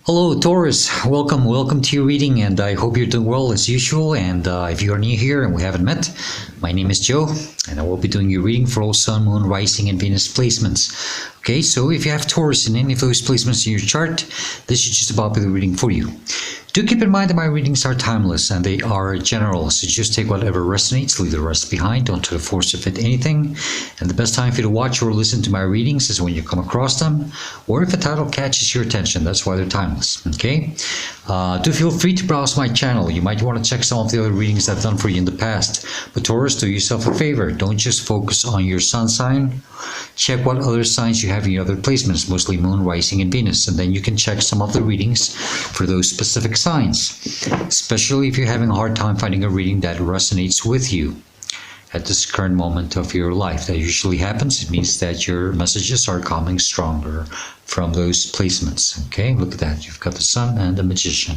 Hello Taurus, welcome to your reading, and I hope you're doing well as usual. And if you are new here and we haven't met, my name is Joe, and I will be doing your reading for all Sun, Moon, Rising, and Venus placements. Okay, so if you have Taurus in any of those placements in your chart, this is just about the reading for you. Do keep in mind that my readings are timeless and they are general, so just take whatever resonates, leave the rest behind. Don't try to force to fit anything. And the best time for you to watch or listen to my readings is when you come across them, or if a title catches your attention. That's why they're timeless. Okay? Do feel free to browse my channel. You might want to check some of the other readings I've done for you in the past. But Taurus, do yourself a favor. Don't just focus on your sun sign. Check what other signs you have in your other placements, mostly Moon, Rising, and Venus, and then you can check some of the readings for those specific signs, especially if you're having a hard time finding a reading that resonates with you at this current moment of your life. That usually happens. It means that your messages are coming stronger from those placements. Okay, look at that. You've got the Sun and the Magician.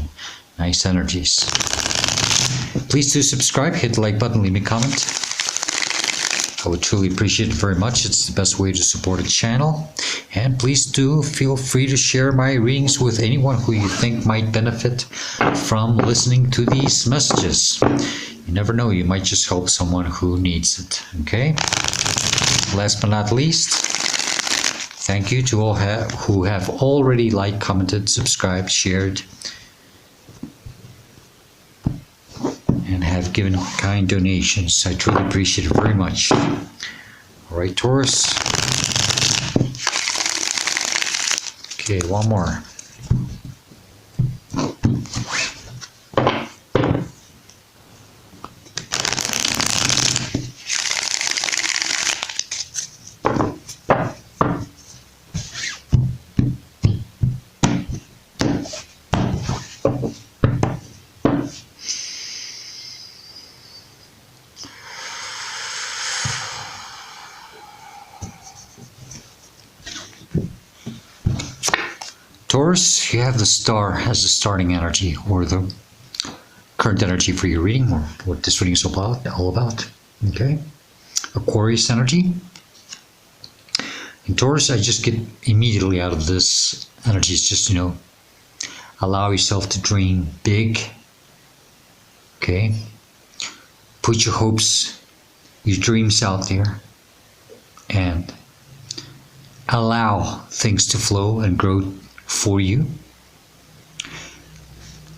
Nice energies. Please do subscribe, hit the like button, leave me a comment. I would truly appreciate it very much. It's the best way to support a channel. And please do feel free to share my readings with anyone who you think might benefit from listening to these messages. You never know, you might just help someone who needs it. Okay? Last but not least, thank you to all who have already liked, commented, subscribed, shared, and have given kind donations. I truly appreciate it very much. All right, Taurus. Okay, one more. Taurus, you have the star as the starting energy, or the current energy for your reading, or what this reading is all about. Okay? Aquarius energy. In Taurus, I just get immediately out of this energy. It's just, allow yourself to dream big. Okay? Put your hopes, your dreams out there, and allow things to flow and grow for you.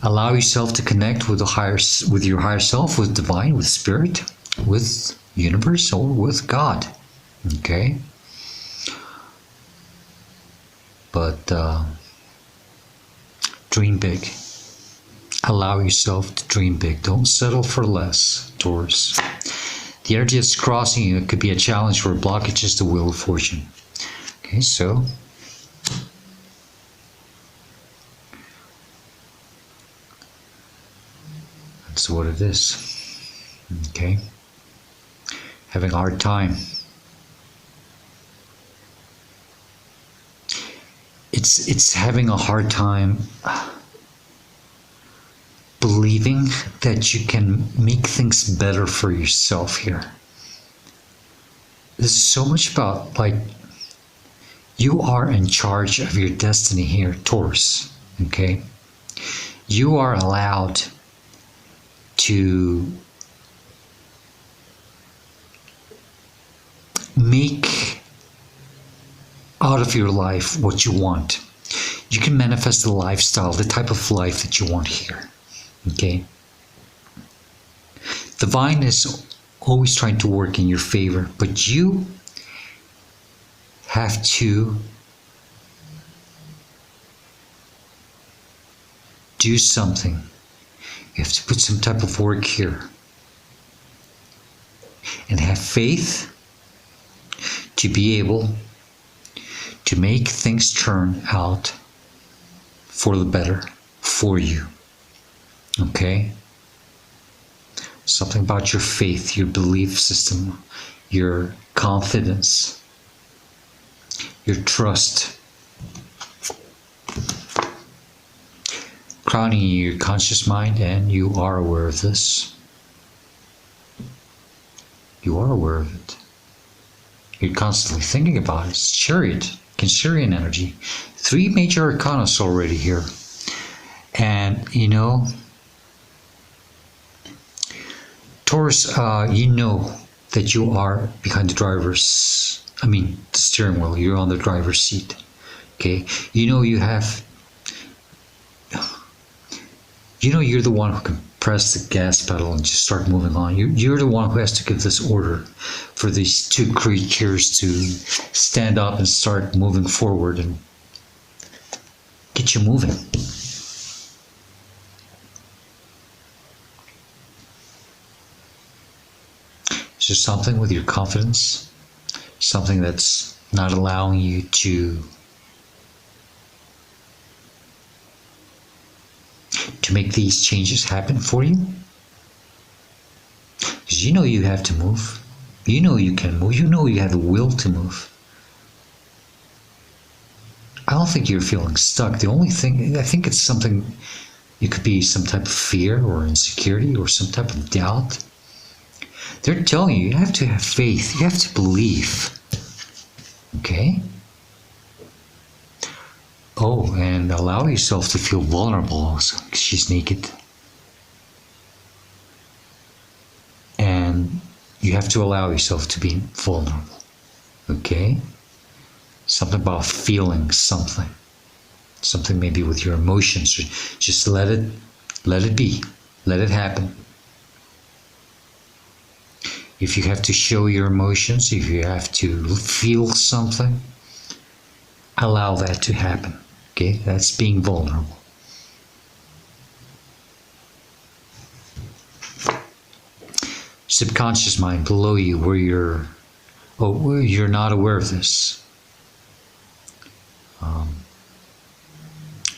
Allow yourself to connect with your higher self, with divine, with spirit, with universe, or with God. Okay? But dream big. Allow yourself to dream big. Don't settle for less, Taurus. The energy that's crossing you, it could be a challenge or a blockage, is the Wheel of Fortune. Okay, so that's what it is. Okay? Having a hard time. It's having a hard time believing that you can make things better for yourself here. This is so much about, you are in charge of your destiny here, Taurus. Okay? You are allowed to make out of your life what you want. You can manifest the lifestyle, the type of life that you want here. Okay? Divine is always trying to work in your favor, but you have to do something. You have to put some type of work here and have faith to be able to make things turn out for the better for you. Okay? Something about your faith, your belief system, your confidence, your trust. Crowning your conscious mind, and you are aware of this. You are aware of it. You're constantly thinking about it. It's Chariot, Cancerian energy. 3 major arcana already here. And Taurus, you know that you are behind the steering wheel. You're on the driver's seat. Okay, you're the one who can press the gas pedal and just start moving on. You're the one who has to give this order for these two creatures to stand up and start moving forward and get you moving. Is there something with your confidence? Something that's not allowing you to make these changes happen for you? Because you know you have to move. You know you can move. You know you have the will to move. I don't think you're feeling stuck. The only thing, I think it's something, it could be some type of fear or insecurity or some type of doubt. They're telling you have to have faith. You have to believe. Okay? Oh, and allow yourself to feel vulnerable also, because she's naked. And you have to allow yourself to be vulnerable. Okay? Something about feeling something. Something maybe with your emotions. Just let it be. Let it happen. If you have to show your emotions, if you have to feel something, allow that to happen. Okay, that's being vulnerable. Subconscious mind below you, where you're not aware of this.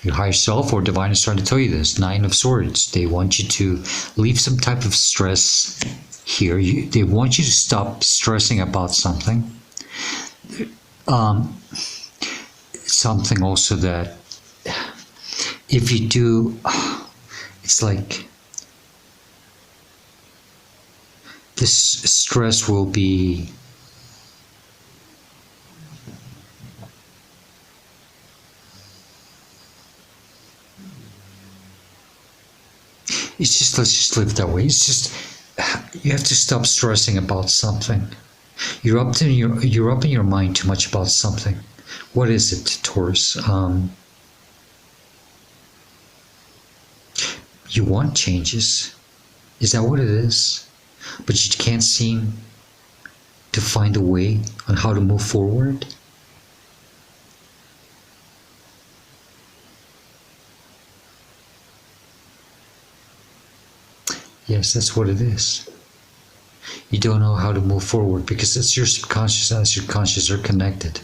Your higher self or divine is trying to tell you this. 9 of Swords. They want you to leave some type of stress here. They want you to stop stressing about something. Something also that if you do, it's like this stress will be let's just live that way. It's just, you have to stop stressing about something. You're up in your mind too much about something. What is it, Taurus? You want changes. Is that what it is? But you can't seem to find a way on how to move forward? Yes, that's what it is. You don't know how to move forward because it's your subconscious and your conscious are connected.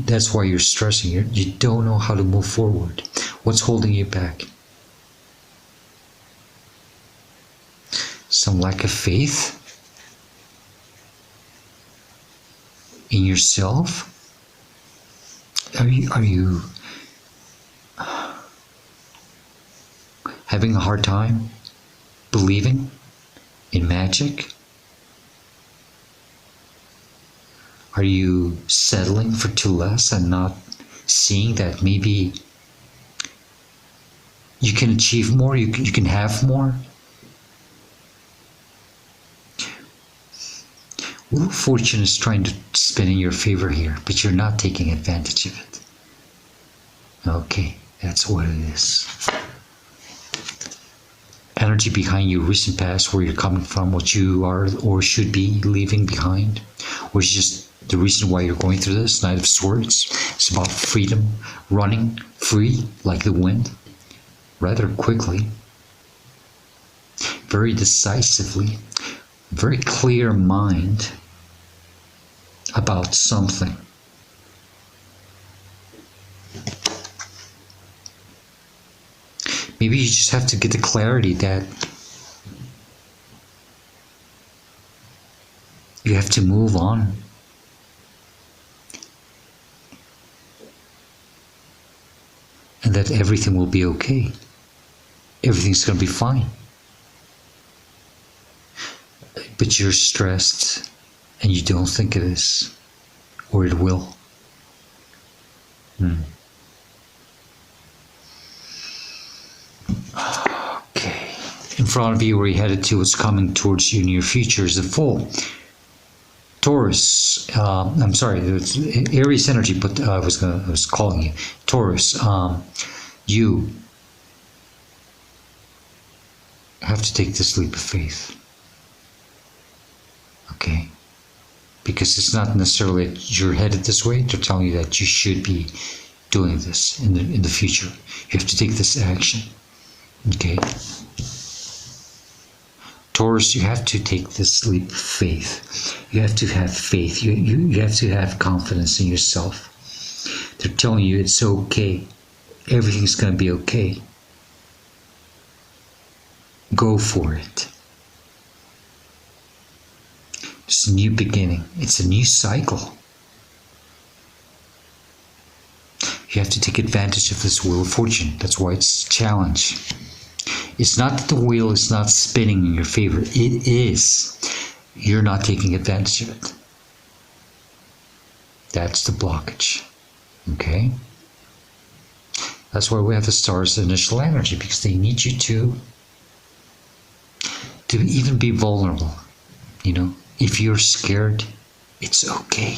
That's why you're stressing. You don't know how to move forward. What's holding you back? Some lack of faith in yourself? Are you having a hard time believing in magic? Are you settling for too less and not seeing that maybe you can achieve more, you can have more? Wheel of Fortune is trying to spin in your favor here, but you're not taking advantage of it. Okay, that's what it is. Energy behind you, recent past, where you're coming from, what you are or should be leaving behind, or it's just the reason why you're going through this. Knight of Swords. It's about freedom, running free like the wind, rather quickly, very decisively, very clear mind about something. Maybe you just have to get the clarity that you have to move on. And that everything will be okay. Everything's going to be fine. But you're stressed and you don't think it is, or it will. front of you, where you're headed to, what's coming towards you in your future is the Fool. Taurus, I'm sorry, it's Aries energy, but I was calling you Taurus. You have to take this leap of faith, okay? Because it's not necessarily that you're headed this way. They're telling you that you should be doing this in the future. You have to take this action, okay? Taurus, you have to take this leap of faith. You have to have faith. You have to have confidence in yourself. They're telling you it's okay. Everything's going to be okay. Go for it. It's a new beginning. It's a new cycle. You have to take advantage of this Wheel of Fortune. That's why it's a challenge. It's not that the wheel is not spinning in your favor. It is. You're not taking advantage of it. That's the blockage. Okay? That's why we have the stars' initial energy, because they need you to even be vulnerable. You know, if you're scared, it's okay.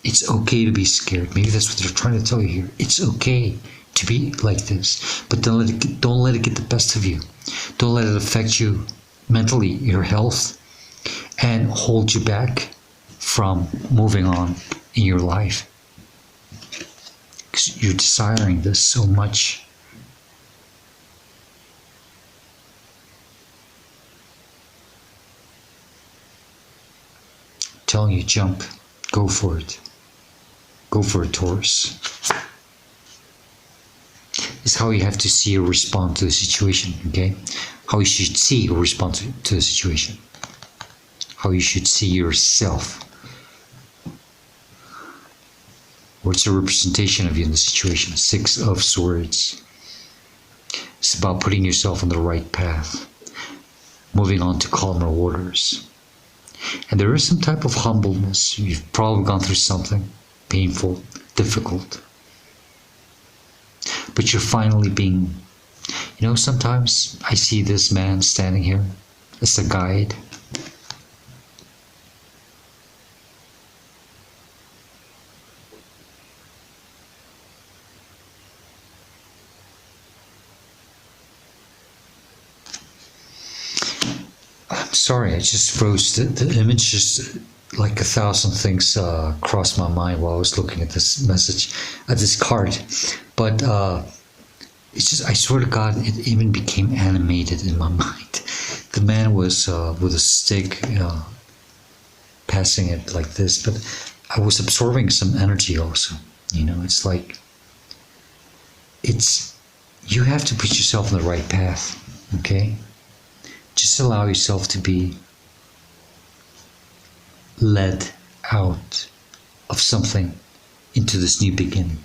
It's okay to be scared. Maybe that's what they're trying to tell you here. It's okay to be like this, but don't let it get the best of you. Don't let it affect you mentally, your health, and hold you back from moving on in your life. Because you're desiring this so much. I'm telling you, jump, go for it. Go for it, Taurus. Is how you have to see or respond to the situation, okay? How you should see or respond to the situation. How you should see yourself. What's a representation of you in the situation? 6 of Swords. It's about putting yourself on the right path. Moving on to calmer waters. And there is some type of humbleness. You've probably gone through something painful, difficult. But you're finally being, you know, sometimes I see this man standing here as a guide. I'm sorry, I just froze. The image just like 1,000 things crossed my mind while I was looking at this message, at this card. But it's just, I swear to God, it even became animated in my mind. The man was with a stick, passing it like this, but I was absorbing some energy also. You know, it's like, you have to put yourself on the right path, okay? Just allow yourself to be led out of something into this new beginning,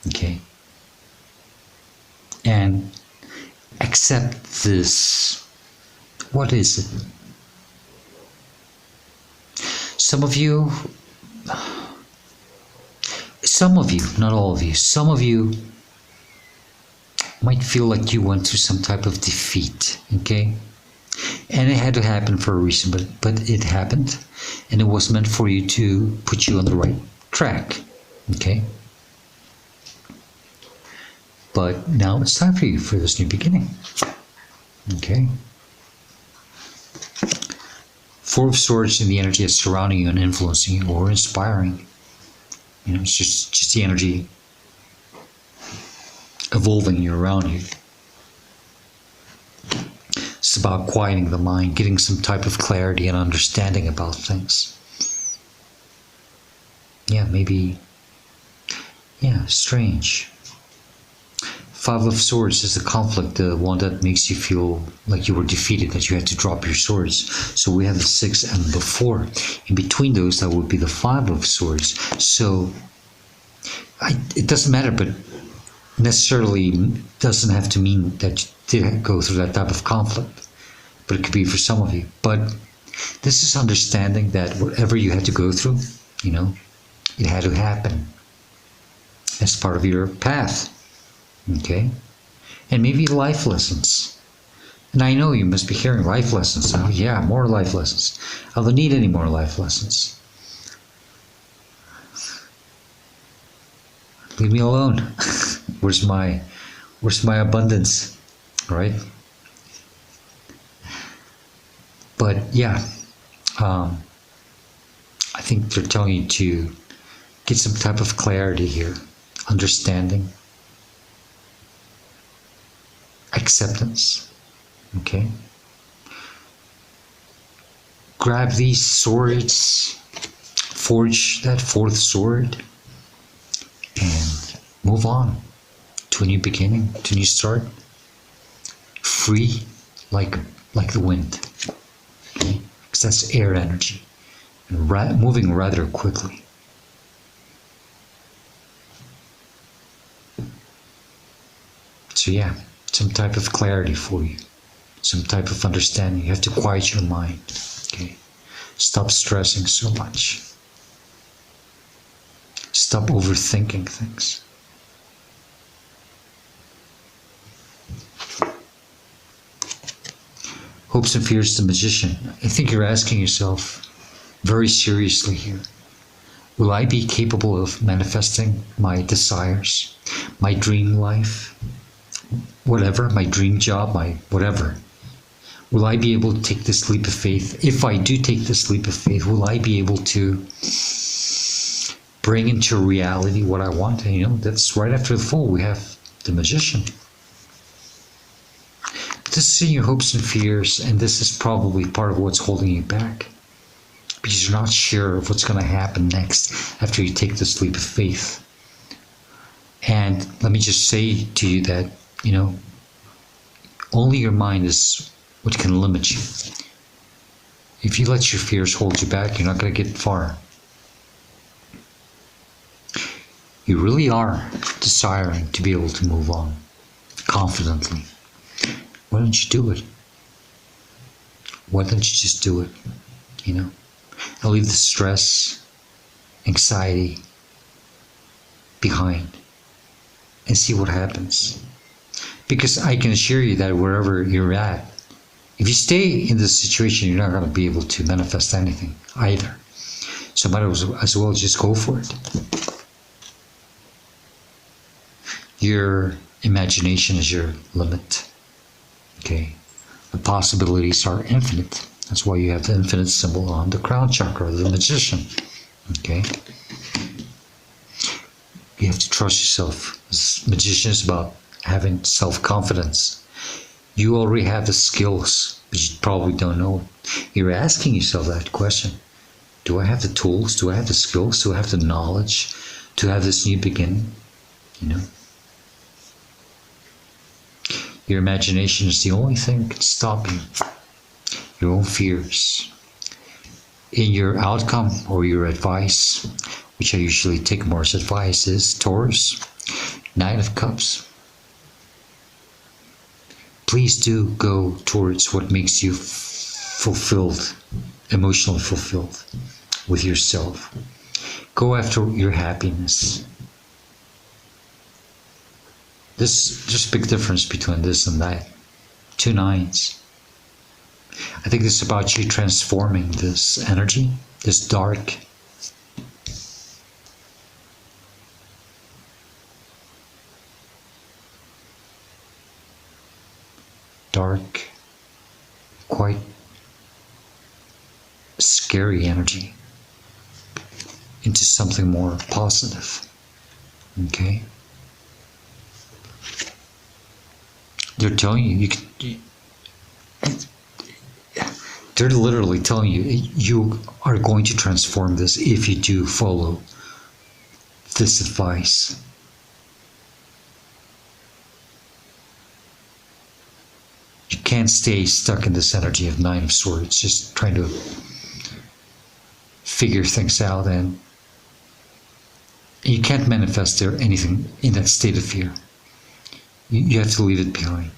okay? And accept this. What is it? Some of you, not all of you, some of you might feel like you went through some type of defeat, okay? And it had to happen for a reason, but it happened, and it was meant for you to put you on the right track, okay? But now it's time for you for this new beginning, okay? 4 of Swords in the energy that's surrounding you and influencing you or inspiring. You know, it's just the energy evolving you around you. It's about quieting the mind, getting some type of clarity and understanding about things. Yeah, maybe, yeah, strange. 5 of Swords is the conflict, the one that makes you feel like you were defeated, that you had to drop your swords. So we have the 6 and the 4. In between those, that would be the 5 of Swords. So it doesn't matter, but necessarily doesn't have to mean that you did go through that type of conflict. But it could be for some of you. But this is understanding that whatever you had to go through, you know, it had to happen as part of your path. Okay? And maybe life lessons. And I know you must be hearing life lessons. Oh yeah, more life lessons. I don't need any more life lessons. Leave me alone. Where's my abundance? Right? But yeah, I think they're telling you to get some type of clarity here, understanding, acceptance. Okay? Grab these swords, forge that fourth sword, and move on to a new beginning, to a new start. Free like the wind. Okay? Because that's air energy. And moving rather quickly. So yeah, some type of clarity for you. Some type of understanding. You have to quiet your mind. Okay? Stop stressing so much. Stop overthinking things. Hopes and fears, the magician. I think you're asking yourself very seriously here. Will I be capable of manifesting my desires, my dream life, whatever, my dream job, my whatever? Will I be able to take this leap of faith? If I do take this leap of faith, will I be able to bring into reality what I want? And, that's right after the Fool. We have the magician. This is in your hopes and fears, and this is probably part of what's holding you back. Because you're not sure of what's going to happen next after you take this leap of faith. And let me just say to you that, only your mind is what can limit you. If you let your fears hold you back, you're not going to get far. You really are desiring to be able to move on confidently. Why don't you do it? Why don't you just do it? And leave the stress, anxiety behind and see what happens. Because I can assure you that wherever you're at, if you stay in this situation, you're not going to be able to manifest anything either. So might as well just go for it. Your imagination is your limit. Okay? The possibilities are infinite. That's why you have the infinite symbol on the crown chakra, the magician. Okay? You have to trust yourself. This magician is about having self-confidence. You already have the skills, but you probably don't know it. You're asking yourself that question. Do I have the tools? Do I have the skills? Do I have the knowledge to have this new beginning? Your imagination is the only thing that can stop you. Your own fears. In your outcome or your advice, which I usually take more as advice, is Taurus, Nine of Cups. Please do go towards what makes you fulfilled, emotionally fulfilled with yourself. Go after your happiness. There's a big difference between this and that. 2 nines. I think this is about you transforming this energy, this dark, quite scary energy into something more positive. Okay? They're telling you, they're literally telling you, you are going to transform this if you do follow this advice. You can't stay stuck in this energy of Nine of Swords, just trying to figure things out, and you can't manifest there anything in that state of fear. You have to leave it behind.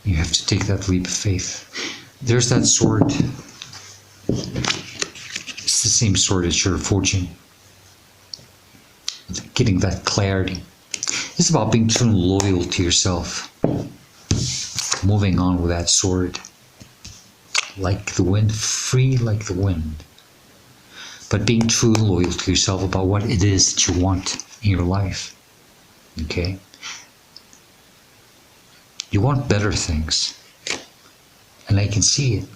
You have to take that leap of faith. There's that sword. It's the same sword as your fortune. Getting that clarity. It's about being true and loyal to yourself. moving on with that sword. Like the wind, free like the wind. But being true and loyal to yourself about what it is that you want in your life. Okay? You want better things. And I can see it.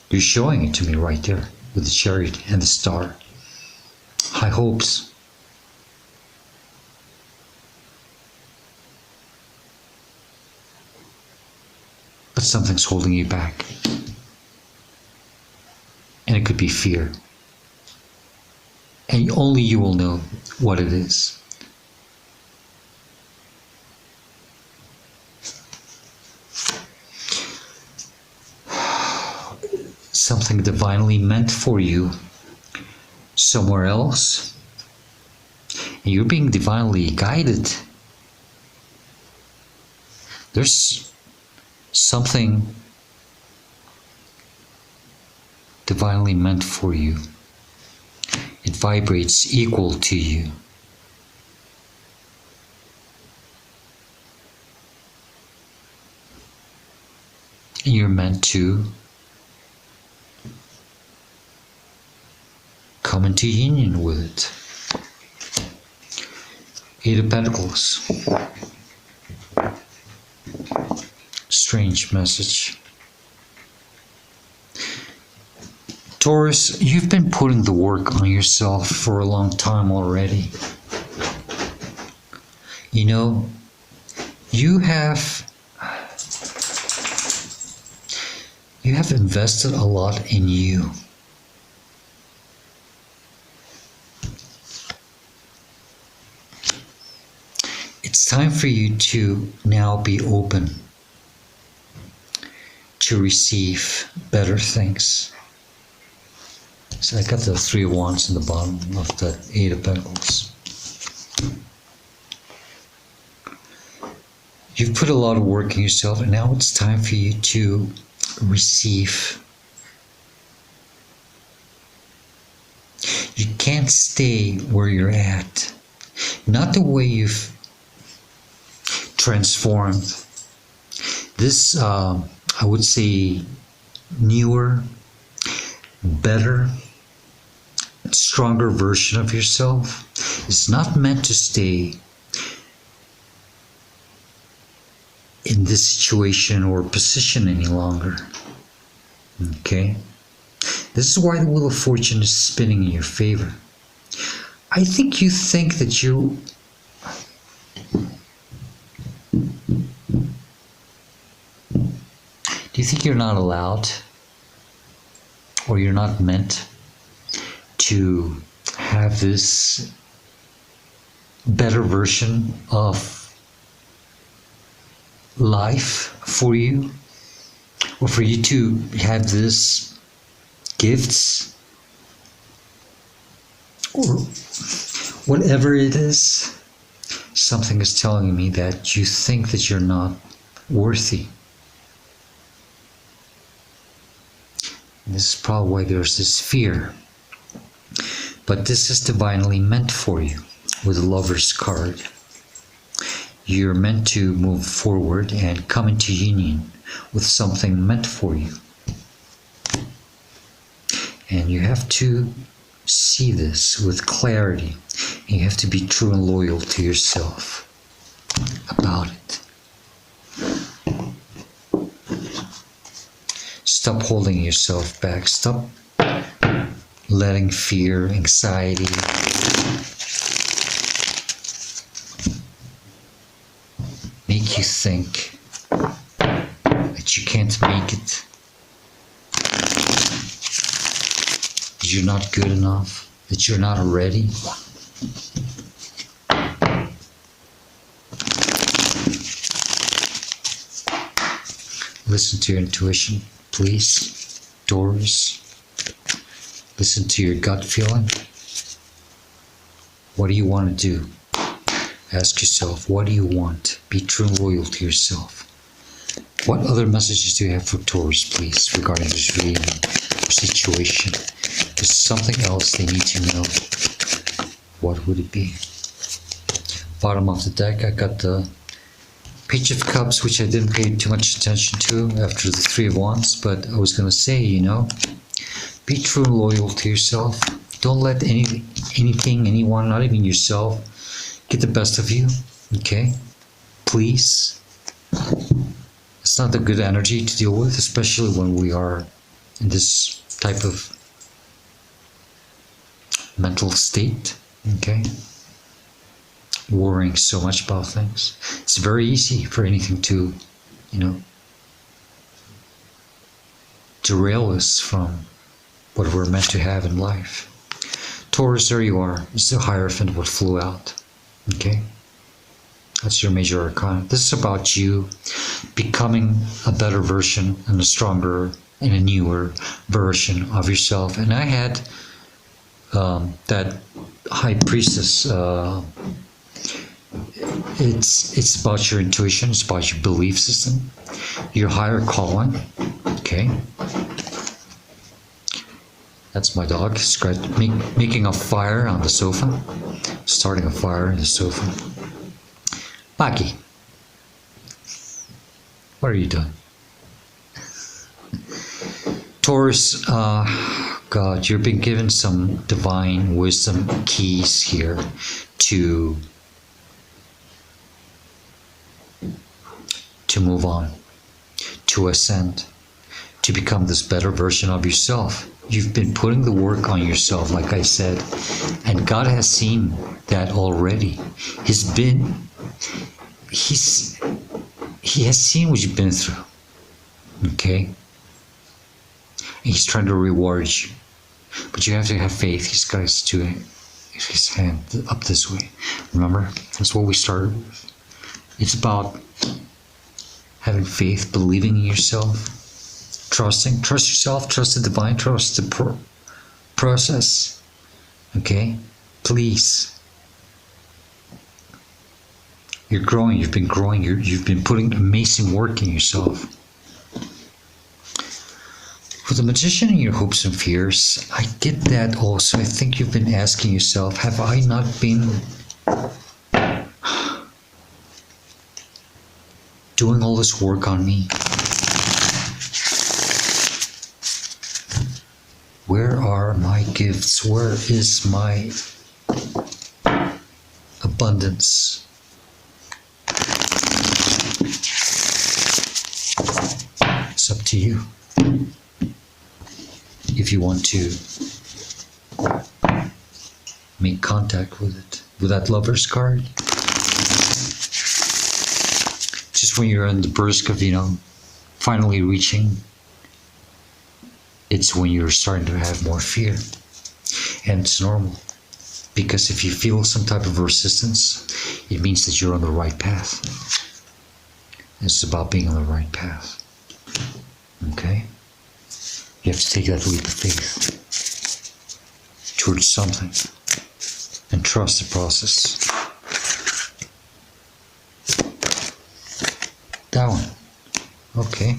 You're showing it to me right there with the chariot and the star. High hopes. But something's holding you back. And it could be fear. And only you will know what it is. Something divinely meant for you somewhere else. And you're being divinely guided. There's something divinely meant for you. It vibrates equal to you. And you're meant to come into union with it. Eight of Pentacles. Strange message. Taurus, you've been putting the work on yourself for a long time already. You know, you have invested a lot in you. It's time for you to now be open to receive better things. So I got the Three of Wands in the bottom of the Eight of Pentacles. You've put a lot of work in yourself, and now it's time for you to receive. You can't stay where you're at. Not the way you've transformed. This, I would say, newer, better, stronger version of yourself is not meant to stay in this situation or position any longer. Okay? This is why the Wheel of Fortune is spinning in your favor. I think you think that you... Do you think you're not allowed, or you're not meant to have this better version of life for you, or for you to have this gifts, or whatever it is? Something is telling me that you think that you're not worthy. And this is probably why there's this fear. But this is divinely meant for you with the Lover's card. You're meant to move forward and come into union with something meant for you. And you have to see this with clarity. And you have to be true and loyal to yourself about it. Stop holding yourself back. Stop letting fear, anxiety, make you think that you can't make it, that you're not good enough, that you're not ready. Listen to your intuition, please, Taurus. Listen to your gut feeling. What do you want to do? Ask yourself, what do you want? Be true and loyal to yourself. What other messages do you have for Taurus, please, regarding this reading or situation? There's something else they need to know. What would it be? Bottom of the deck, I got the Page of Cups, which I didn't pay too much attention to after the Three of Wands, but I was going to say, be true and loyal to yourself. Don't let anything, anyone, not even yourself, get the best of you, okay? Please. It's not a good energy to deal with, especially when we are in this type of mental state, okay? Worrying so much about things. It's very easy for anything to, derail us from what we're meant to have in life. Taurus, there you are. It's the Hierophant what flew out. Okay? That's your major arcana. This is about you becoming a better version and a stronger and a newer version of yourself. And I had that High Priestess. It's about your intuition. It's about your belief system, your higher calling. Okay? That's my dog. He's making a fire on the sofa. Starting a fire in the sofa. Maki, what are you doing? Taurus, God, you've been given some divine wisdom keys here to move on, to ascend, to become this better version of yourself. You've been putting the work on yourself, like I said, and God has seen that already. He has seen what you've been through, okay? He's trying to reward you, but you have to have faith. He's got his hand up this way. Remember, that's what we started with. It's about having faith, believing in yourself, trust yourself, trust the divine, trust the process. Okay, please. You're growing. You've been growing. You've been putting amazing work in yourself. For the Magician and your hopes and fears, I get that also. I think you've been asking yourself, have I not been doing all this work on me? Where are my gifts? Where is my abundance? It's up to you. If you want to make contact with it, with that Lover's card, just when you're on the brink of, finally reaching, it's when you're starting to have more fear. And it's normal, because if you feel some type of resistance, it means that you're on the right path. It's about being on the right path. Okay? You have to take that leap of faith towards something and trust the process. That one. Okay.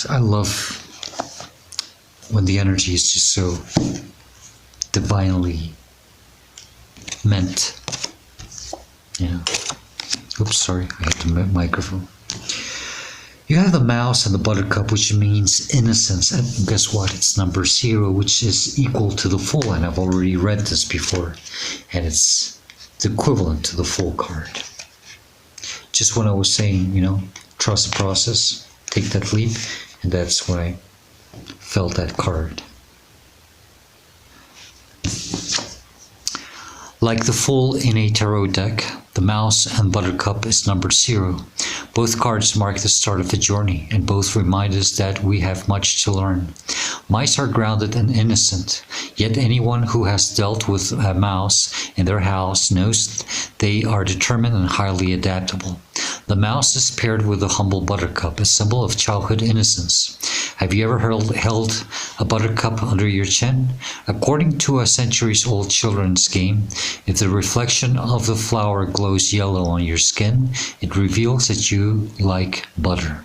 I love when the energy is just so divinely meant. Oops, sorry, I hit the microphone. You have the Mouse and the Buttercup, which means innocence. And guess what? It's number 0, which is equal to the Fool. And I've already read this before. And it's the equivalent to the Fool card. Just when I was saying, trust the process, take that leap. And that's when I felt that card. Like the Fool in a tarot deck, the Mouse and Buttercup is numbered 0. Both cards mark the start of the journey, and both remind us that we have much to learn. Mice are grounded and innocent, yet anyone who has dealt with a mouse in their house knows they are determined and highly adaptable. The mouse is paired with the humble buttercup, a symbol of childhood innocence. Have you ever held a buttercup under your chin? According to a centuries-old children's game, if the reflection of the flower glows yellow on your skin, it reveals that you like butter.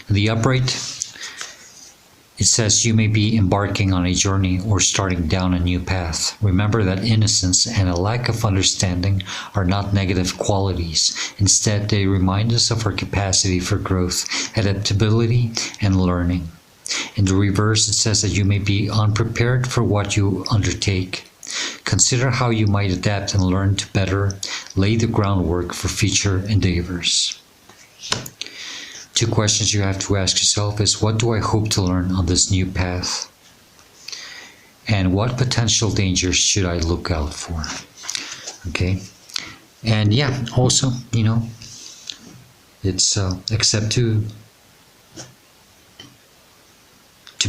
The upright, It says you may be embarking on a journey or starting down a new path. Remember that innocence and a lack of understanding are not negative qualities. Instead, they remind us of our capacity for growth, adaptability, and learning. In the reverse, it says that you may be unprepared for what you undertake. Consider how you might adapt and learn to better lay the groundwork for future endeavors. 2 questions you have to ask yourself is, what do I hope to learn on this new path? And what potential dangers should I look out for? Okay. And yeah, also, it's accept to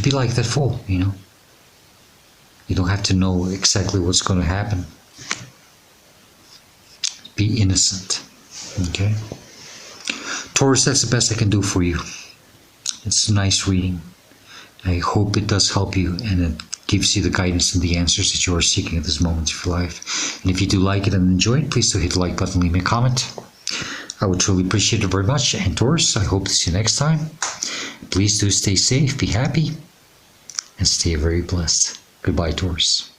be like that fool, You don't have to know exactly what's going to happen. Be innocent. Okay. Taurus, that's the best I can do for you. It's a nice reading. I hope it does help you and it gives you the guidance and the answers that you are seeking at this moment of your life. And if you do like it and enjoy it, please do hit the like button, leave me a comment. I would truly appreciate it very much. And Taurus, I hope to see you next time. Please do stay safe, be happy, and stay very blessed. Goodbye, Taurus.